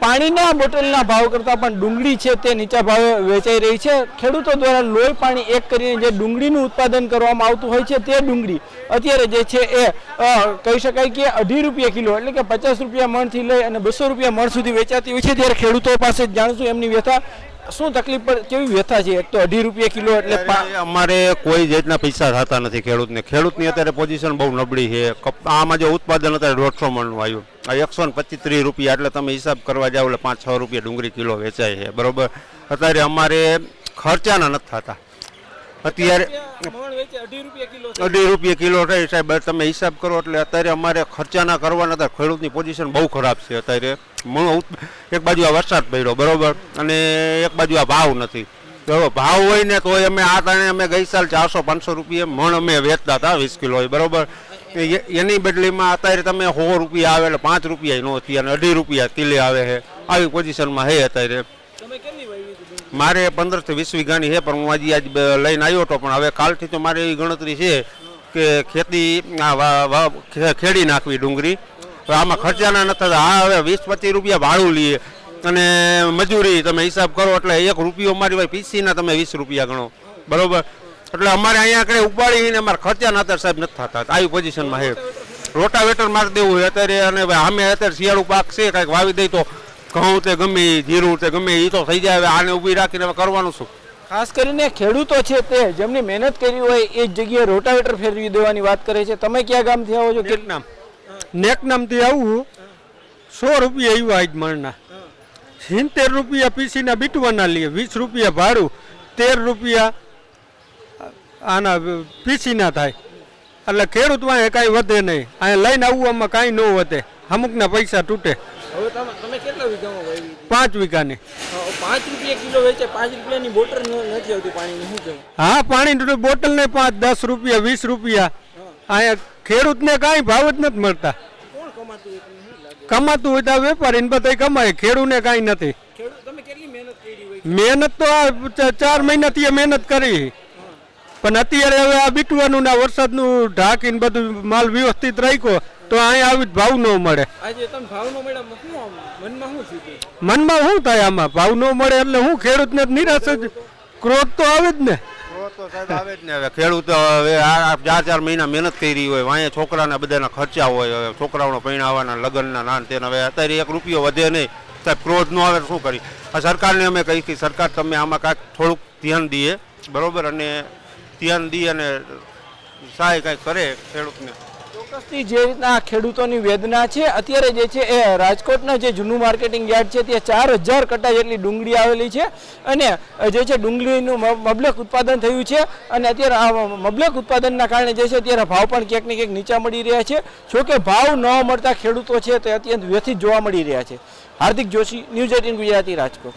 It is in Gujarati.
પાણીના બોટલના ભાવ કરતાં પણ ડુંગળી છે તે નીચા ભાવે વેચાઈ રહી છે। ખેડૂતો દ્વારા લોહી પાણી એક કરીને જે ડુંગળીનું ઉત્પાદન કરવામાં આવતું હોય છે તે ડુંગળી અત્યારે જે છે એ કહી શકાય કે 2.5 રૂપિયા કિલો એટલે કે 50 રૂપિયા મણથી લઈ અને 200 રૂપિયા મણ સુધી વેચાતી હોય છે। ત્યારે ખેડૂતો પાસે જાણશું એમની વ્યથા શું તકલીફ પર કેવી વ્યથા છે। એક તો 2.5 રૂપિયા કિલો એટલે અમારે કોઈ જાતના પૈસા થતા નથી ખેડૂતની અત્યારે પોઝિશન બહુ નબળી છે। આમાં જે ઉત્પાદન અત્યારે 150 મણનું આવ્યું 125-30 રૂપિયા એટલે તમે હિસાબ કરવા જાવ એટલે 5-6 રૂપિયા ડુંગળી કિલો વેચાય છે બરોબર। અત્યારે અમારે ખર્ચાના નથી થતા અત્યારે 2.5 રૂપિયા કિલો થાય સાહેબ તમે હિસાબ કરો એટલે અત્યારે અમારે ખર્ચાના કરવાના હતા। ખેડૂતની પોઝિશન બહુ ખરાબ છે અત્યારે। એક બાજુ આ વરસાદ પડ્યો બરોબર અને એક બાજુ આ ભાવ નથી તો ભાવ હોય ને તો અમે આ તાણે અમે ગઈ સાલ 400-500 રૂપિયા મણ અમે વેચતા હતા 20 કિલો બરોબર। એની બદલીમાં અત્યારે તમે 100 રૂપિયા આવે એટલે 5 રૂપિયા નો થયા અને 2.5 રૂપિયા કિલે આવે છે આવી પોઝિશનમાં છે અત્યારે। મારે 15 થી 20 વીઘાની છે પણ હું આજ લઈને આવ્યો હતો પણ હવે કાલથી તો મારે એવી ગણતરી છે કે ખેતી ખેડી નાખવી ડુંગળી આમાં ખર્ચાના નથી થતા। હા હવે 20-25 રૂપિયા ભાડું લઈએ અને મજૂરી તમે હિસાબ કરો એટલે 1 રૂપિયો મારી ભાઈ પીસીના તમે 20 રૂપિયા ગણો બરોબર। એટલે અમારે અહીંયા આગળ ઉપાડીને અમારે ખર્ચાના અત્યારે સાહેબ નથી થતા આવી પોઝિશનમાં છે। રોટાવેટર મારી દેવું હોય અત્યારે અને અમે અત્યારે શિયાળુ પાક છે કાંઈક વાવી દઈ તો ઘઉં તે ગમે જીરું તે ગમે એ તો થઈ જાય। આને ઊભી રાખીને હવે કરવાનું શું। ખાસ કરીને ખેડૂતો છે તે જેમની મહેનત કરી હોય એ જ જગ્યાએ રોટાવેટર ફેરવી દેવાની વાત કરે છે। તમે ક્યાં ગામથી આવો છો? નેકનામ નેકનામથી આવું 100 રૂપિયા આવ્યા આજ મણના 70 રૂપિયા પીસીના બીટવાના લઈએ 20 રૂપિયા ભાડું 13 રૂપિયા આના પીસીના થાય એટલે ખેડૂતમાં કાંઈ વધે નહીં। અહીંયા લઈને આવવામાં કાંઈ ન વધે અમુકના પૈસા તૂટે। હવે તમે કેટલા વીઘામાં વાવી? 5 વીઘાની 5 રૂપિયા કિલો વેચે 5 રૂપિયાની બોટલ નથી આવતી પાણીની શું કહેવું? હા પાણીની બોટલ ને 5-10 રૂપિયા 20 રૂપિયા અહીંયા ખેડૂતને કાંઈ ભાવ જ નથી મળતા। કોણ કમાતું હોય? કમાતું હોય તો વેપારી ને બધા કમાય ખેડૂતને કાંઈ નથી। તમે કેટલી મહેનત કરી હોય? મહેનત તો આ 4 મહિનાથી મહેનત કરી પણ અત્યારે હવે આ બીટવાનું ના વરસાદનું ઢાંકીને બધું માલ વ્યવસ્થિત રાખ્યો તો અહીંયા આવી ભાવ ન મળે। આજે તમે ભાવ ન મળે મનમાં શું થયું? મનમાં શું થાય આમાં ભાવ ન મળે એટલે હું ખેડૂતને નિરાશ જ ક્રોધ તો આવે જ ને। આવે જ ને હવે ખેડૂત હવે આ 4 મહિના મહેનત કરી હોય અહીંયા છોકરાના બધાના ખર્ચા હોય છોકરાઓનો પરણાવવાના લગ્નના નાન તેને હવે અત્યારે 1 રૂપિયો વધે નહીં સાહેબ ક્રોધ ન આવે શું કરી। આ સરકારને અમે કહી કે સરકાર તમે આમાં કાંઈક થોડુંક ધ્યાન દઈએ બરોબર અને ધ્યાન દઈએ અને સહાય કાંઈક કરે ખેડૂતને। ચોક્કસથી જે રીતના ખેડૂતોની વેદના છે અત્યારે જે છે એ રાજકોટના જે જૂનું માર્કેટિંગ યાર્ડ છે ત્યાં 4000 કટ્ટા જેટલી ડુંગળી આવેલી છે અને જે છે ડુંગળીનું મબલક ઉત્પાદન થયું છે અને અત્યારે આ મબલક ઉત્પાદનના કારણે જે છે અત્યારે ભાવ પણ ક્યાંક ને ક્યાંક નીચા મળી રહ્યા છે। જોકે ભાવ ન મળતા ખેડૂતો છે તે અત્યંત વ્યથિત જોવા મળી રહ્યા છે। હાર્દિક જોશી, ન્યૂઝ 18 ગુજરાતી, રાજકોટ।